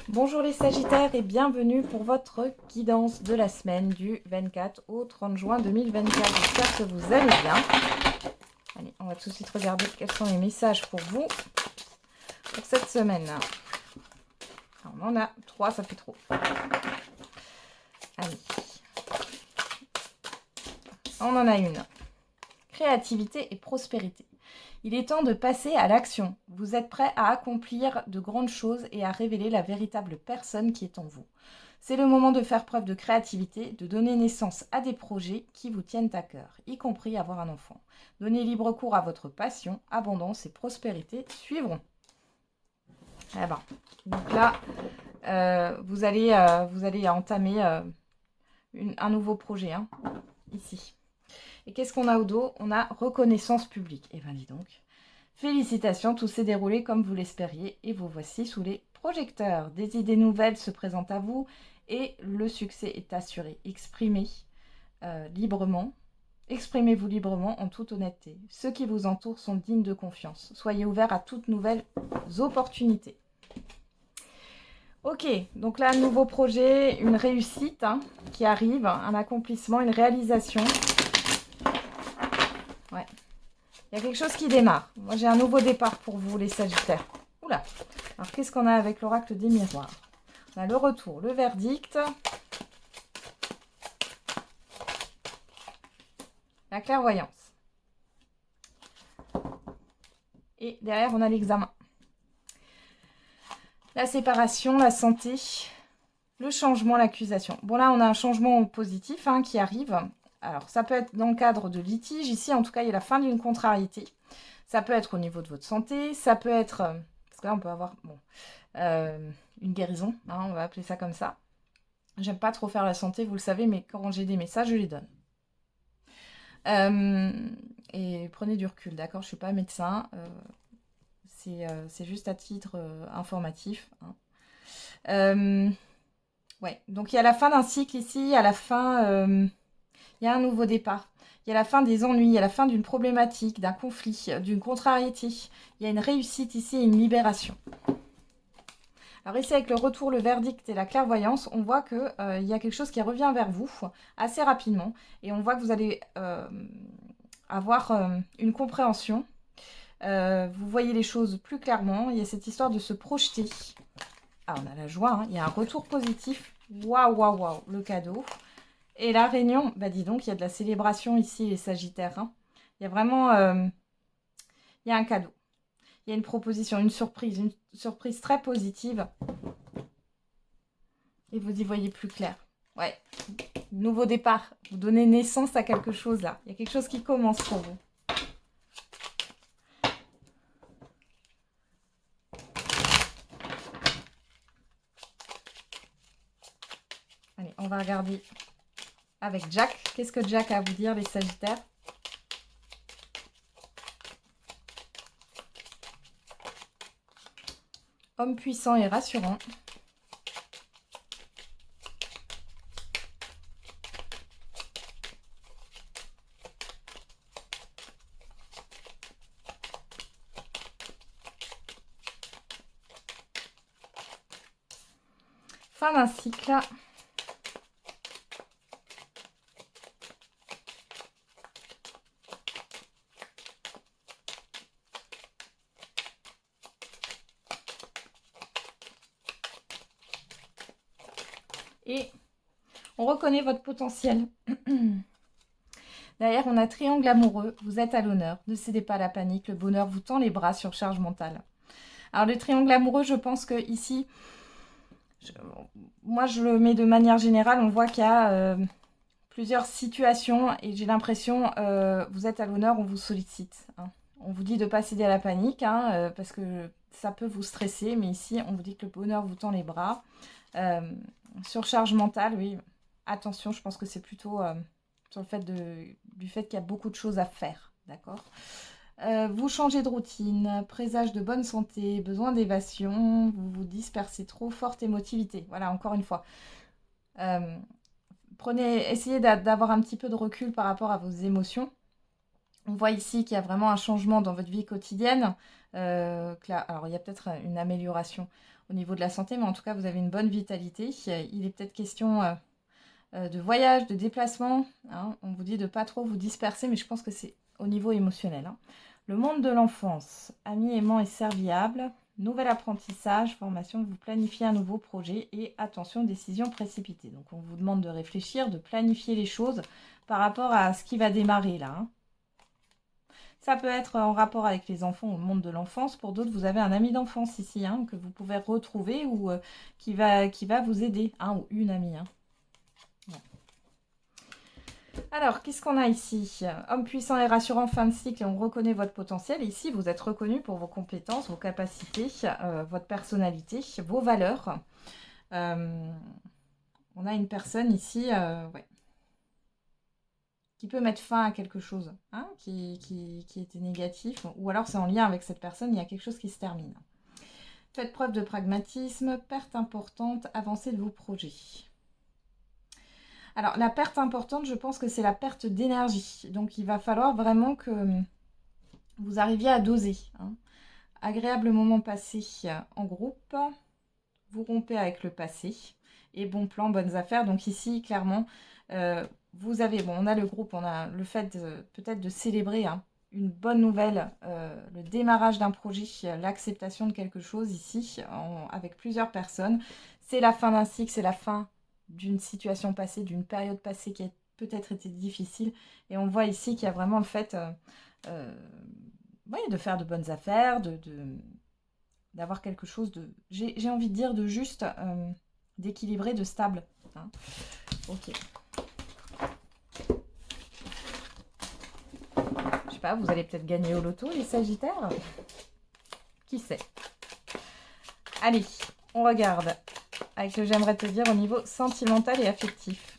Bonjour les Sagittaires et bienvenue pour votre guidance de la semaine du 24 au 30 juin 2024. J'espère que vous allez bien. Allez, on va tout de suite regarder quels sont les messages pour vous pour cette semaine. Alors, on en a 3, ça fait trop. Allez. On en a une. Créativité et prospérité. Il est temps de passer à l'action. Vous êtes prêt à accomplir de grandes choses et à révéler la véritable personne qui est en vous. C'est le moment de faire preuve de créativité, de donner naissance à des projets qui vous tiennent à cœur, y compris avoir un enfant. Donnez libre cours à votre passion, abondance et prospérité suivront. Eh ben, donc là, vous allez entamer un nouveau projet, hein, ici. Et qu'est-ce qu'on a au dos? On a reconnaissance publique. Eh bien, dis donc. Félicitations, tout s'est déroulé comme vous l'espériez et vous voici sous les projecteurs. Des idées nouvelles se présentent à vous et le succès est assuré. Librement. Exprimez-vous librement en toute honnêteté. Ceux qui vous entourent sont dignes de confiance. Soyez ouverts à toutes nouvelles opportunités. Ok, donc là, un nouveau projet, une réussite qui arrive, un accomplissement, une réalisation. Ouais. Il y a quelque chose qui démarre. Moi, j'ai un nouveau départ pour vous, les Sagittaires. Oula. Alors, qu'est-ce qu'on a avec l'oracle des miroirs? On a le retour, le verdict, la clairvoyance. Et derrière, on a l'examen. La séparation, la santé, le changement, l'accusation. Bon, là, on a un changement positif qui arrive. Alors, ça peut être dans le cadre de litige. Ici, en tout cas, il y a la fin d'une contrariété. Ça peut être au niveau de votre santé. Ça peut être... parce que là, on peut avoir une guérison. On va appeler ça comme ça. J'aime pas trop faire la santé, vous le savez, mais quand j'ai des messages, je les donne. Et prenez du recul, d'accord? Je ne suis pas médecin. C'est juste à titre informatif. Ouais, donc il y a la fin d'un cycle ici, à la fin, il y a un nouveau départ. Il y a la fin des ennuis, il y a la fin d'une problématique, d'un conflit, d'une contrariété. Il y a une réussite ici et une libération. Alors ici, avec le retour, le verdict et la clairvoyance, on voit qu'il y a quelque chose qui revient vers vous assez rapidement. Et on voit que vous allez avoir une compréhension. Vous voyez les choses plus clairement. Il y a cette histoire de se projeter. Ah, on a la joie, il y a un retour positif. Waouh, waouh, waouh, le cadeau. Et la réunion, bah dis donc, il y a de la célébration ici, les Sagittaires. Il y a vraiment... il y a un cadeau. Il y a une proposition, une surprise très positive. Et vous y voyez plus clair. Ouais, nouveau départ. Vous donnez naissance à quelque chose là. Il y a quelque chose qui commence pour vous. Allez, on va regarder avec Jack. Qu'est-ce que Jack a à vous dire, les Sagittaires? Homme puissant et rassurant. Fin d'un cycle. Et on reconnaît votre potentiel. Derrière, on a triangle amoureux. Vous êtes à l'honneur. Ne cédez pas à la panique. Le bonheur vous tend les bras sur charge mentale. Alors, le triangle amoureux, je pense que ici, moi, je le mets de manière générale. On voit qu'il y a plusieurs situations et j'ai l'impression, vous êtes à l'honneur, on vous sollicite. On vous dit de ne pas céder à la panique parce que ça peut vous stresser. Mais ici, on vous dit que le bonheur vous tend les bras. Surcharge mentale, oui. Attention, je pense que c'est plutôt sur le fait du fait qu'il y a beaucoup de choses à faire. D'accord? Vous changez de routine, présage de bonne santé, besoin d'évasion, vous vous dispersez trop, forte émotivité. Voilà, encore une fois. Essayez d'avoir un petit peu de recul par rapport à vos émotions. On voit ici qu'il y a vraiment un changement dans votre vie quotidienne. Alors, il y a peut-être une amélioration au niveau de la santé, mais en tout cas, vous avez une bonne vitalité. Il est peut-être question de voyage, de déplacement, hein. On vous dit de pas trop vous disperser, mais je pense que c'est au niveau émotionnel, hein. Le monde de l'enfance, amis aimants et serviables, nouvel apprentissage, formation, vous planifiez un nouveau projet et attention, décision précipitée. Donc on vous demande de réfléchir, de planifier les choses par rapport à ce qui va démarrer là, hein. Ça peut être en rapport avec les enfants, au monde de l'enfance. Pour d'autres, vous avez un ami d'enfance ici, hein, que vous pouvez retrouver ou qui va vous aider, un ou une amie, hein. Alors, qu'est-ce qu'on a ici? Homme puissant et rassurant, fin de cycle, et on reconnaît votre potentiel. Ici, vous êtes reconnu pour vos compétences, vos capacités, votre personnalité, vos valeurs. On a une personne ici ouais, qui peut mettre fin à quelque chose, hein, qui était négatif, ou alors c'est en lien avec cette personne, il y a quelque chose qui se termine. Faites preuve de pragmatisme, perte importante, avancée de vos projets. Alors, la perte importante, je pense que c'est la perte d'énergie. Donc, il va falloir vraiment que vous arriviez à doser, hein. Agréable moment passé en groupe, vous rompez avec le passé. Et bon plan, bonnes affaires. Donc ici, clairement, vous avez, bon, on a le groupe, on a le fait peut-être de célébrer, hein, une bonne nouvelle, le démarrage d'un projet, l'acceptation de quelque chose ici, avec plusieurs personnes. C'est la fin d'un cycle, c'est la fin d'une situation passée, d'une période passée qui a peut-être été difficile. Et on voit ici qu'il y a vraiment le fait oui, de faire de bonnes affaires, d'avoir quelque chose de, j'ai envie de dire, de juste, d'équilibré, de stable, hein. Ok. Je sais pas, vous allez peut-être gagner au loto, les Sagittaires. Qui sait? Allez, on regarde avec le j'aimerais te dire au niveau sentimental et affectif.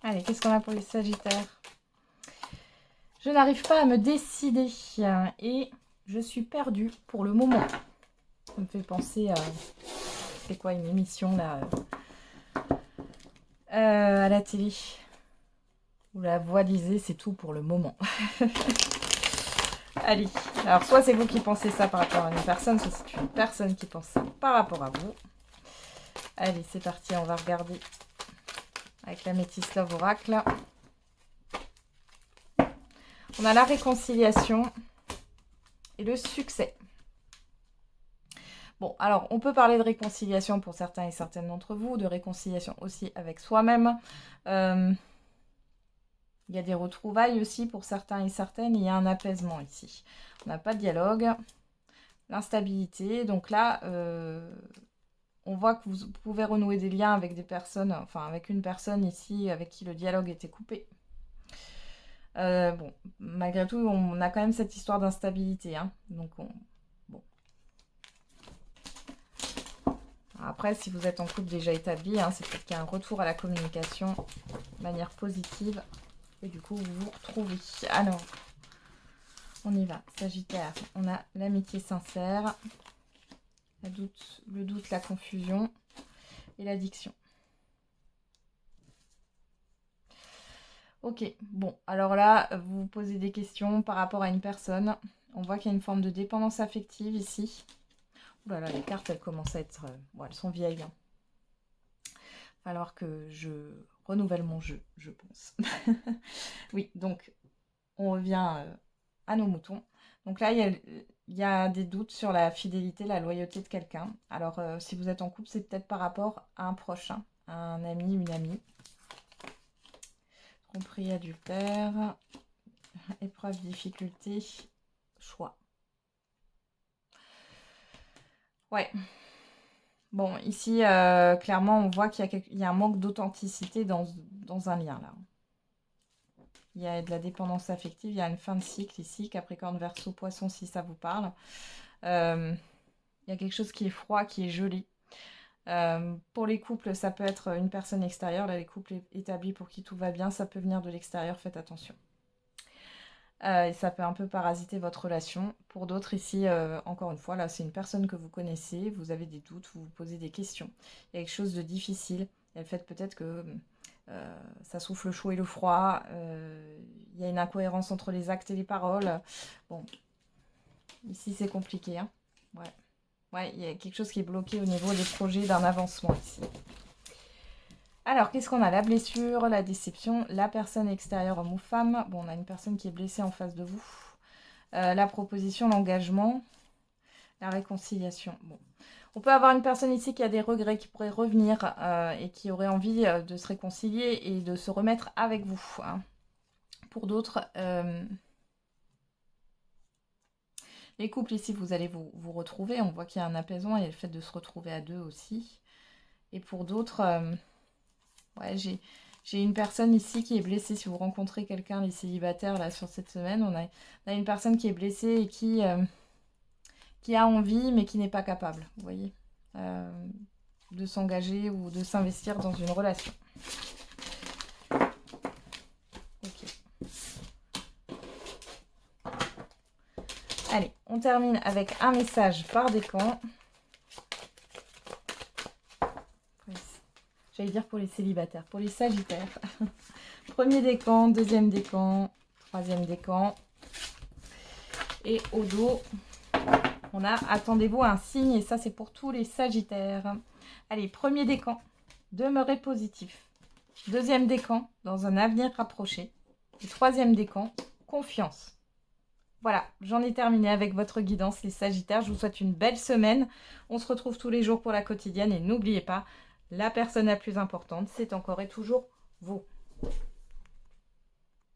Allez, qu'est-ce qu'on a pour les Sagittaires? Je n'arrive pas à me décider et je suis perdue pour le moment. Ça me fait penser à... C'est quoi une émission là à la télé où la voix disait c'est tout pour le moment. Allez, alors soit c'est vous qui pensez ça par rapport à une personne, soit c'est une personne qui pense ça par rapport à vous. Allez, c'est parti, on va regarder avec la Métis Love Oracle. On a la réconciliation et le succès. Bon, alors on peut parler de réconciliation pour certains et certaines d'entre vous, de réconciliation aussi avec soi-même. Il y a des retrouvailles aussi pour certains et certaines. Il y a un apaisement ici. On n'a pas de dialogue. L'instabilité. Donc là, on voit que vous pouvez renouer des liens avec des personnes, enfin avec une personne ici avec qui le dialogue était coupé. Bon, malgré tout, on a quand même cette histoire d'instabilité, hein. Donc, bon. Après, si vous êtes en couple déjà établi, hein, c'est peut-être qu'il y a un retour à la communication de manière positive. Et du coup, vous vous retrouvez. Alors, on y va. Sagittaire, on a l'amitié sincère, le doute, la confusion et l'addiction. Ok, bon, alors là, vous vous posez des questions par rapport à une personne. On voit qu'il y a une forme de dépendance affective ici. Ouh là là, les cartes, elles commencent à être... bon, elles sont vieilles, hein. Il va falloir que je renouvelle mon jeu, je pense. Oui, donc, on revient à nos moutons. Donc là, il y a des doutes sur la fidélité, la loyauté de quelqu'un. Alors, si vous êtes en couple, c'est peut-être par rapport à un prochain, à un ami, une amie. Tromperie adultère, épreuve, difficulté, choix. Ouais. Bon, ici, clairement, on voit qu'il y a un manque d'authenticité dans un lien, là. Il y a de la dépendance affective, il y a une fin de cycle ici, Capricorne, Verseau, Poisson, si ça vous parle. Il y a quelque chose qui est froid, qui est gelé. Pour les couples, ça peut être une personne extérieure. Là, les couples établis pour qui tout va bien, ça peut venir de l'extérieur, faites attention. Et ça peut un peu parasiter votre relation. Pour d'autres ici, encore une fois, là, c'est une personne que vous connaissez, vous avez des doutes, vous vous posez des questions. Il y a quelque chose de difficile. Il y a le fait peut-être que ça souffle le chaud et le froid. Il y a une incohérence entre les actes et les paroles. Bon, ici, c'est compliqué, hein. Ouais. Ouais, il y a quelque chose qui est bloqué au niveau des projets d'un avancement ici. Alors, qu'est-ce qu'on a? La blessure, la déception, la personne extérieure, homme ou femme. Bon, on a une personne qui est blessée en face de vous. La proposition, l'engagement, la réconciliation. Bon. On peut avoir une personne ici qui a des regrets, qui pourrait revenir et qui aurait envie de se réconcilier et de se remettre avec vous, hein. Pour d'autres, les couples ici, vous allez vous retrouver. On voit qu'il y a un apaisement et le fait de se retrouver à deux aussi. Et pour d'autres, ouais, j'ai une personne ici qui est blessée. Si vous rencontrez quelqu'un, les célibataires, là, sur cette semaine, on a une personne qui est blessée et qui a envie, mais qui n'est pas capable, vous voyez, de s'engager ou de s'investir dans une relation. Ok. Allez, on termine avec un message par décan. J'allais dire pour les célibataires, pour les sagittaires. Premier décan, deuxième décan, troisième décan. Et au dos, on a attendez-vous à un signe, et ça c'est pour tous les sagittaires. Allez, premier décan, demeurez positif. Deuxième décan, dans un avenir rapproché. Et troisième décan, confiance. Voilà, j'en ai terminé avec votre guidance, les sagittaires. Je vous souhaite une belle semaine. On se retrouve tous les jours pour la quotidienne. Et n'oubliez pas, la personne la plus importante, c'est encore et toujours vous.